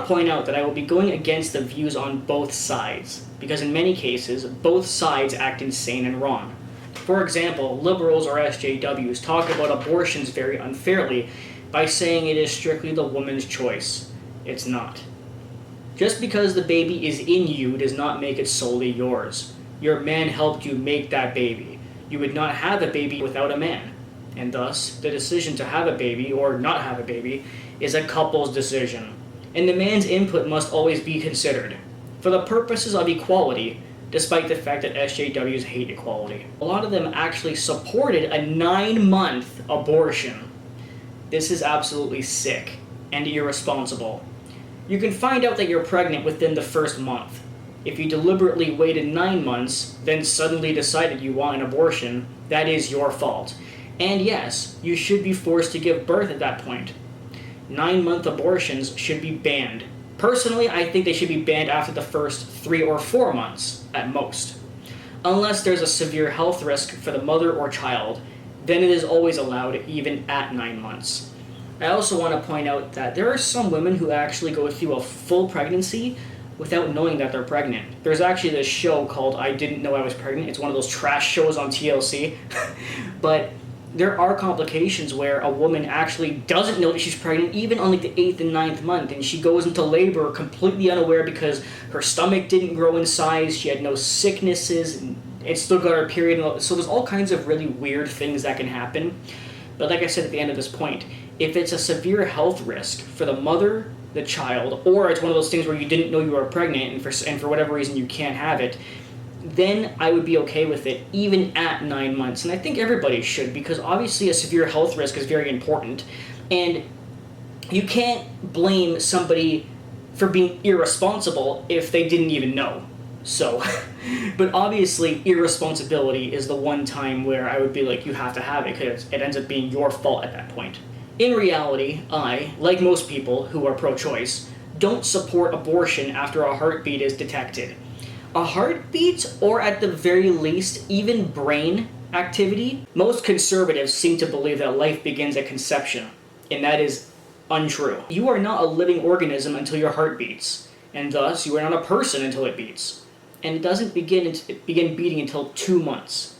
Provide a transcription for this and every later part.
to point out that I will be going against the views on both sides, because in many cases, both sides act insane and wrong. For example, liberals or SJWs talk about abortions very unfairly by saying it is strictly the woman's choice. It's not. Just because the baby is in you does not make it solely yours. Your man helped you make that baby. You would not have a baby without a man. And thus, the decision to have a baby or not have a baby is a couple's decision. And the man's input must always be considered. For the purposes of equality, despite the fact that SJWs hate equality. A lot of them actually supported a 9-month abortion. This is absolutely sick and irresponsible. You can find out that you're pregnant within the first month. If you deliberately waited 9 months, then suddenly decided you want an abortion, that is your fault. And yes, you should be forced to give birth at that point. 9-month abortions should be banned. Personally, I think they should be banned after the first 3 or 4 months, at most. Unless there's a severe health risk for the mother or child, then it is always allowed, even at 9 months. I also want to point out that there are some women who actually go through a full pregnancy without knowing that they're pregnant. There's actually this show called I Didn't Know I Was Pregnant. It's one of those trash shows on TLC. But there are complications where a woman actually doesn't know that she's pregnant even on like the 8th and 9th month, and she goes into labor completely unaware because her stomach didn't grow in size, she had no sicknesses, and still got her period. So there's all kinds of really weird things that can happen. But like I said at the end of this point, if it's a severe health risk for the mother, the child, or it's one of those things where you didn't know you were pregnant and for whatever reason you can't have it, then I would be okay with it, even at 9 months. And I think everybody should, because obviously a severe health risk is very important. And you can't blame somebody for being irresponsible if they didn't even know. So, but obviously irresponsibility is the one time where I would be like, you have to have it, because it ends up being your fault at that point. In reality, I, like most people who are pro-choice, don't support abortion after a heartbeat is detected. A heartbeat, or at the very least, even brain activity? Most conservatives seem to believe that life begins at conception, and that is untrue. You are not a living organism until your heart beats, and thus you are not a person until it beats. And it doesn't begin beating until 2 months.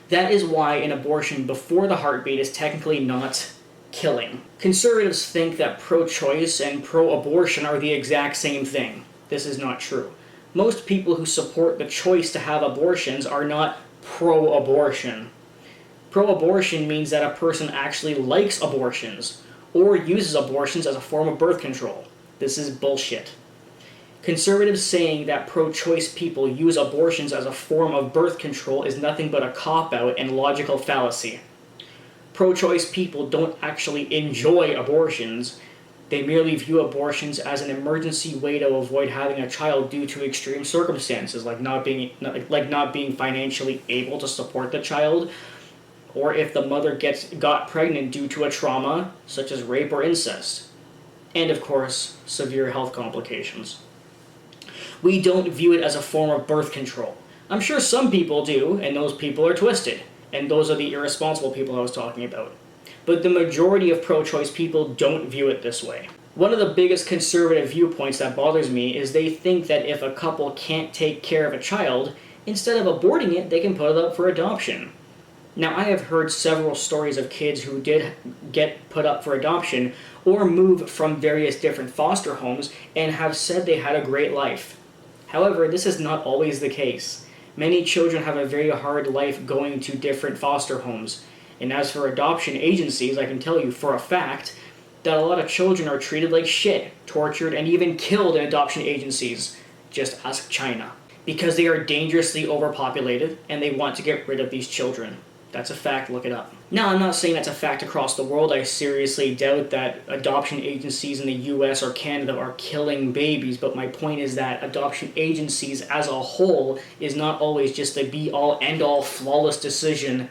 That is why an abortion before the heartbeat is technically not killing. Conservatives think that pro-choice and pro-abortion are the exact same thing. This is not true. Most people who support the choice to have abortions are not pro-abortion. Pro-abortion means that a person actually likes abortions, or uses abortions as a form of birth control. This is bullshit. Conservatives saying that pro-choice people use abortions as a form of birth control is nothing but a cop-out and logical fallacy. Pro-choice people don't actually enjoy abortions. They merely view abortions as an emergency way to avoid having a child due to extreme circumstances, like not being financially able to support the child, or if the mother got pregnant due to a trauma, such as rape or incest. And of course, severe health complications. We don't view it as a form of birth control. I'm sure some people do, and those people are twisted, and those are the irresponsible people I was talking about. But the majority of pro-choice people don't view it this way. One of the biggest conservative viewpoints that bothers me is they think that if a couple can't take care of a child, instead of aborting it, they can put it up for adoption. Now, I have heard several stories of kids who did get put up for adoption or move from various different foster homes and have said they had a great life. However, this is not always the case. Many children have a very hard life going to different foster homes. And as for adoption agencies, I can tell you for a fact that a lot of children are treated like shit, tortured, and even killed in adoption agencies. Just ask China. Because they are dangerously overpopulated, and they want to get rid of these children. That's a fact, look it up. Now, I'm not saying that's a fact across the world. I seriously doubt that adoption agencies in the US or Canada are killing babies, but my point is that adoption agencies as a whole is not always just the be-all, end-all, flawless decision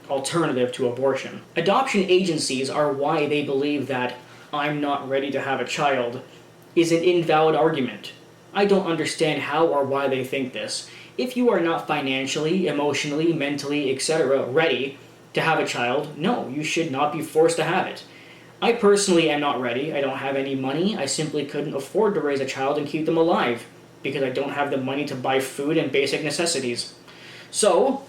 alternative to abortion. Adoption agencies are why they believe that I'm not ready to have a child is an invalid argument. I don't understand how or why they think this. If you are not financially, emotionally, mentally, etc. ready to have a child, no, you should not be forced to have it. I personally am not ready. I don't have any money. I simply couldn't afford to raise a child and keep them alive because I don't have the money to buy food and basic necessities. So,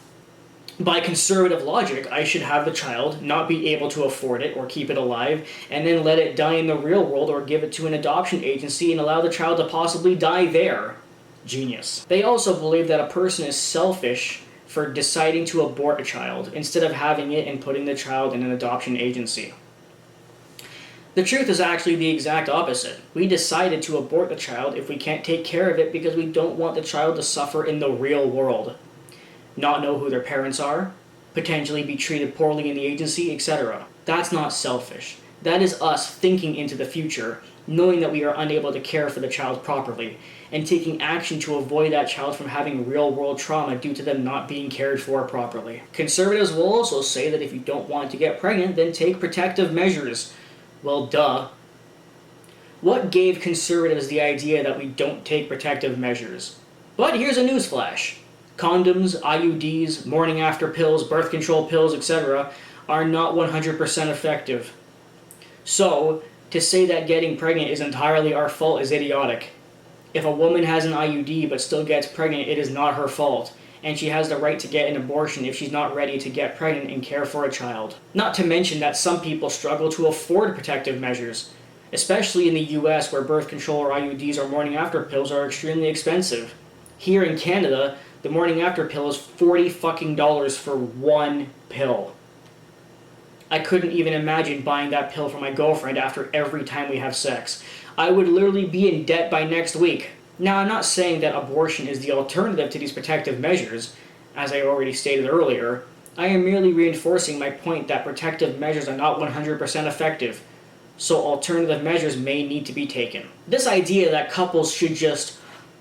by conservative logic, I should have the child, not be able to afford it or keep it alive, and then let it die in the real world or give it to an adoption agency and allow the child to possibly die there. Genius. They also believe that a person is selfish for deciding to abort a child instead of having it and putting the child in an adoption agency. The truth is actually the exact opposite. We decided to abort the child if we can't take care of it because we don't want the child to suffer in the real world. Not know who their parents are, potentially be treated poorly in the agency, etc. That's not selfish. That is us thinking into the future, knowing that we are unable to care for the child properly, and taking action to avoid that child from having real-world trauma due to them not being cared for properly. Conservatives will also say that if you don't want to get pregnant, then take protective measures. Well, duh. What gave conservatives the idea that we don't take protective measures? But here's a newsflash. Condoms, IUDs, morning after pills, birth control pills, etc. are not 100% effective. So, to say that getting pregnant is entirely our fault is idiotic. If a woman has an IUD but still gets pregnant, it is not her fault, and she has the right to get an abortion if she's not ready to get pregnant and care for a child. Not to mention that some people struggle to afford protective measures, especially in the US where birth control or IUDs or morning after pills are extremely expensive. Here in Canada, the morning after pill is $40 for one pill. I couldn't even imagine buying that pill for my girlfriend after every time we have sex. I would literally be in debt by next week. Now, I'm not saying that abortion is the alternative to these protective measures, as I already stated earlier. I am merely reinforcing my point that protective measures are not 100% effective, so alternative measures may need to be taken. This idea that couples should just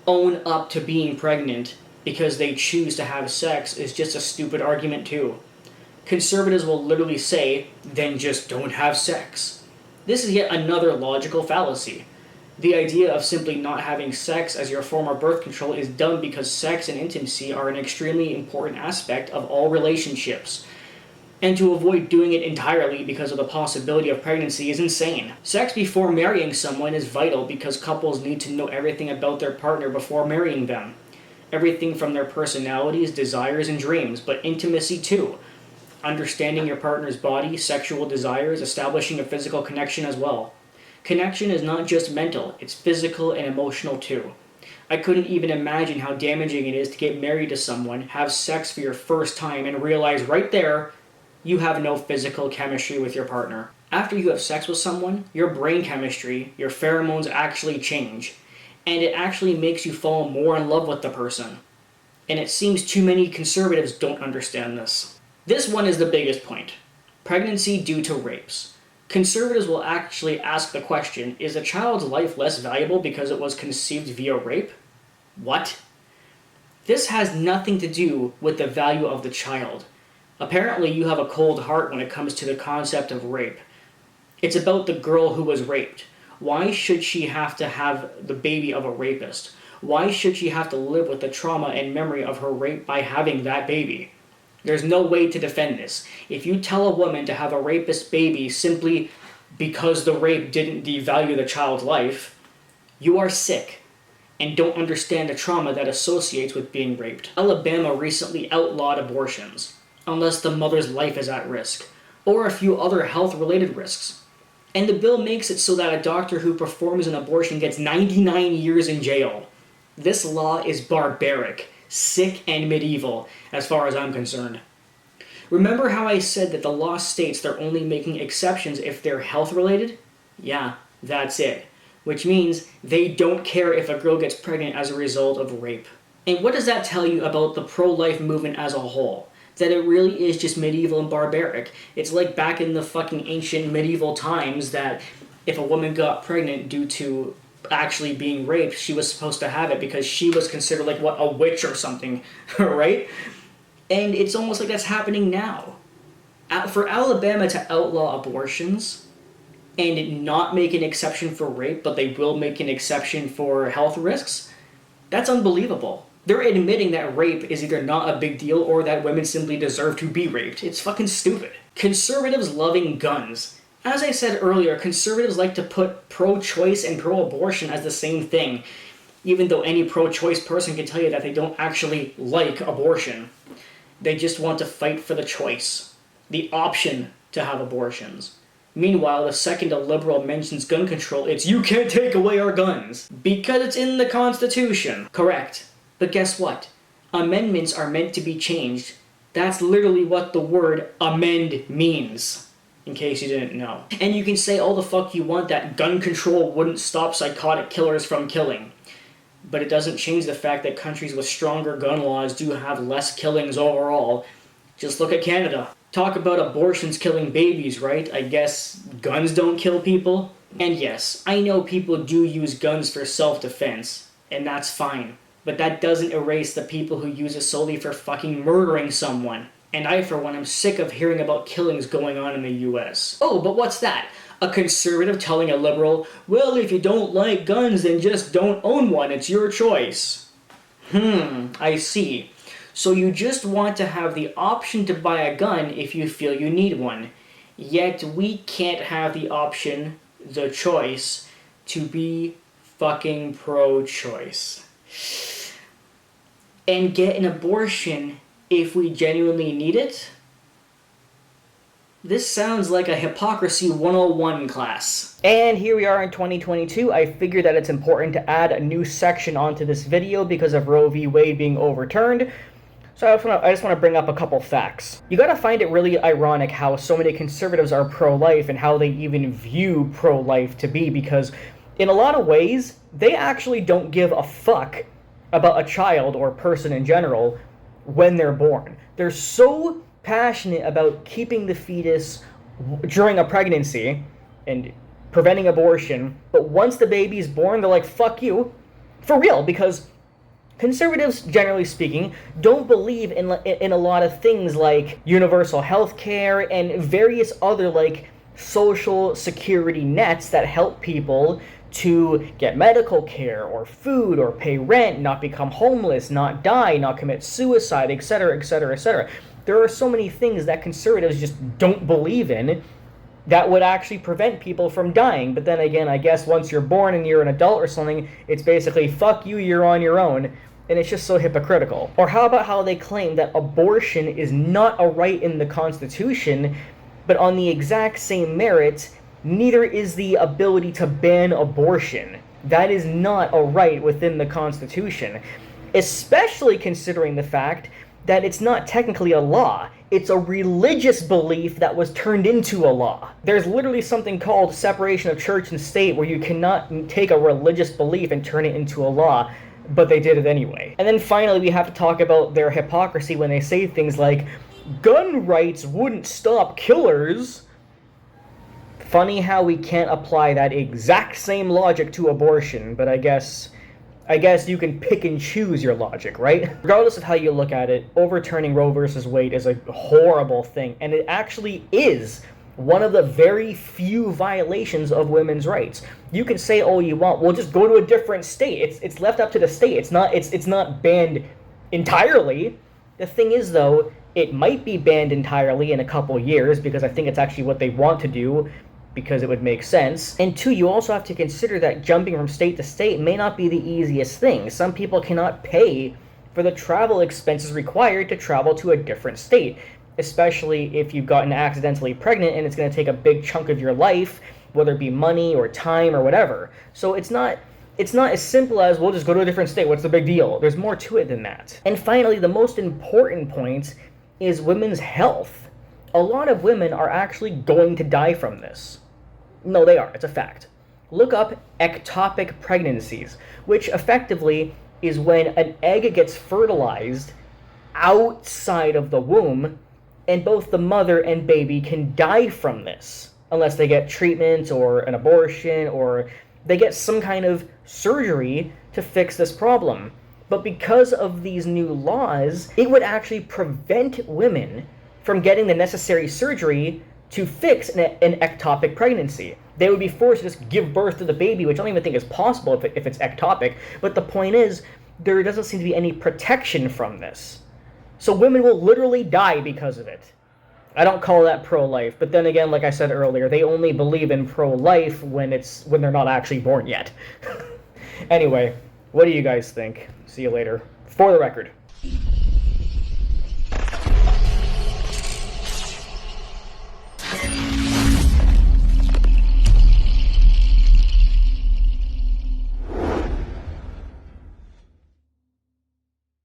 own up to being pregnant because they choose to have sex is just a stupid argument too. Conservatives will literally say, then just don't have sex. This is yet another logical fallacy. The idea of simply not having sex as your form of birth control is dumb because sex and intimacy are an extremely important aspect of all relationships. And to avoid doing it entirely because of the possibility of pregnancy is insane. Sex before marrying someone is vital because couples need to know everything about their partner before marrying them. Everything from their personalities, desires, and dreams, but intimacy too. Understanding your partner's body, sexual desires, establishing a physical connection as well. Connection is not just mental, it's physical and emotional too. I couldn't even imagine how damaging it is to get married to someone, have sex for your first time, and realize right there, you have no physical chemistry with your partner. After you have sex with someone, your brain chemistry, your pheromones actually change, and it actually makes you fall more in love with the person. And it seems too many conservatives don't understand this. This one is the biggest point. Pregnancy due to rapes. Conservatives will actually ask the question, is a child's life less valuable because it was conceived via rape? What? This has nothing to do with the value of the child. Apparently you have a cold heart when it comes to the concept of rape. It's about the girl who was raped. Why should she have to have the baby of a rapist? Why should she have to live with the trauma and memory of her rape by having that baby? There's no way to defend this. If you tell a woman to have a rapist baby simply because the rape didn't devalue the child's life, you are sick and don't understand the trauma that associates with being raped. Alabama recently outlawed abortions, unless the mother's life is at risk, or a few other health-related risks. And the bill makes it so that a doctor who performs an abortion gets 99 years in jail. This law is barbaric, sick, and medieval, as far as I'm concerned. Remember how I said that the law states they're only making exceptions if they're health-related? Yeah, that's it. Which means they don't care if a girl gets pregnant as a result of rape. And what does that tell you about the pro-life movement as a whole? That it really is just medieval and barbaric. It's like back in the fucking ancient medieval times that if a woman got pregnant due to actually being raped, she was supposed to have it because she was considered like, what, a witch or something, right? And it's almost like that's happening now. For Alabama to outlaw abortions and not make an exception for rape, but they will make an exception for health risks, that's unbelievable. They're admitting that rape is either not a big deal or that women simply deserve to be raped. It's fucking stupid. Conservatives loving guns As I said earlier, conservatives like to put pro-choice and pro-abortion as the same thing, even though any pro-choice person can tell you that they don't actually like abortion. They just want to fight for the choice, the option to have abortions. Meanwhile, the second a liberal mentions gun control, it's "you can't take away our guns," because it's in the Constitution. Correct. But guess what? Amendments are meant to be changed. That's literally what the word amend means, in case you didn't know. And you can say all the fuck you want that gun control wouldn't stop psychotic killers from killing. But it doesn't change the fact that countries with stronger gun laws do have less killings overall. Just look at Canada. Talk about abortions killing babies, right? I guess guns don't kill people? And yes, I know people do use guns for self-defense, and that's fine. But that doesn't erase the people who use it solely for fucking murdering someone. And I, for one, am sick of hearing about killings going on in the US. Oh, but what's that? A conservative telling a liberal, well, if you don't like guns, then just don't own one, it's your choice. I see. So you just want to have the option to buy a gun if you feel you need one. Yet we can't have the option, the choice, to be fucking pro-choice. And get an abortion if we genuinely need it? This sounds like a Hypocrisy 101 class. And here we are in 2022. I figured that it's important to add a new section onto this video because of Roe V Wade being overturned. So I just want to bring up a couple facts. You gotta find it really ironic how so many conservatives are pro-life and how they even view pro-life to be, because in a lot of ways, they actually don't give a fuck about a child or person in general when they're born. They're so passionate about keeping the fetus during a pregnancy and preventing abortion, but once the baby's born, they're like, fuck you. For real, because conservatives, generally speaking, don't believe in a lot of things like universal health care and various other like social security nets that help people to get medical care or food or pay rent, not become homeless, not die, not commit suicide, etc., etc., etc. There are so many things that conservatives just don't believe in that would actually prevent people from dying. But then again, I guess once you're born and you're an adult or something, it's basically, fuck you, you're on your own. And it's just so hypocritical. Or how about how they claim that abortion is not a right in the Constitution, but on the exact same merit, neither is the ability to ban abortion. That is not a right within the Constitution. Especially considering the fact that it's not technically a law. It's a religious belief that was turned into a law. There's literally something called separation of church and state where you cannot take a religious belief and turn it into a law, but they did it anyway. And then finally, we have to talk about their hypocrisy when they say things like, gun rights wouldn't stop killers. Funny how we can't apply that exact same logic to abortion, but I guess you can pick and choose your logic, right? Regardless of how you look at it, overturning Roe versus Wade is a horrible thing, and it actually is one of the very few violations of women's rights. You can say all you want, well, just go to a different state. It's left up to the state. It's not banned entirely. The thing is, though, it might be banned entirely in a couple years, because I think it's actually what they want to do, because it would make sense. And two, you also have to consider that jumping from state to state may not be the easiest thing. Some people cannot pay for the travel expenses required to travel to a different state, especially if you've gotten accidentally pregnant and it's going to take a big chunk of your life, whether it be money or time or whatever. So it's not as simple as, we'll just go to a different state, what's the big deal? There's more to it than that. And finally, the most important point is women's health. A lot of women are actually going to die from this. No, they are. It's a fact. Look up ectopic pregnancies, which effectively is when an egg gets fertilized outside of the womb, and both the mother and baby can die from this, unless they get treatment or an abortion, or they get some kind of surgery to fix this problem. But because of these new laws, it would actually prevent women from getting the necessary surgery to fix an ectopic pregnancy. They would be forced to just give birth to the baby, which I don't even think is possible if it's ectopic. But the point is, there doesn't seem to be any protection from this. So women will literally die because of it. I don't call that pro-life, but then again, like I said earlier, they only believe in pro-life when they're not actually born yet. Anyway, what do you guys think? See you later. For the record.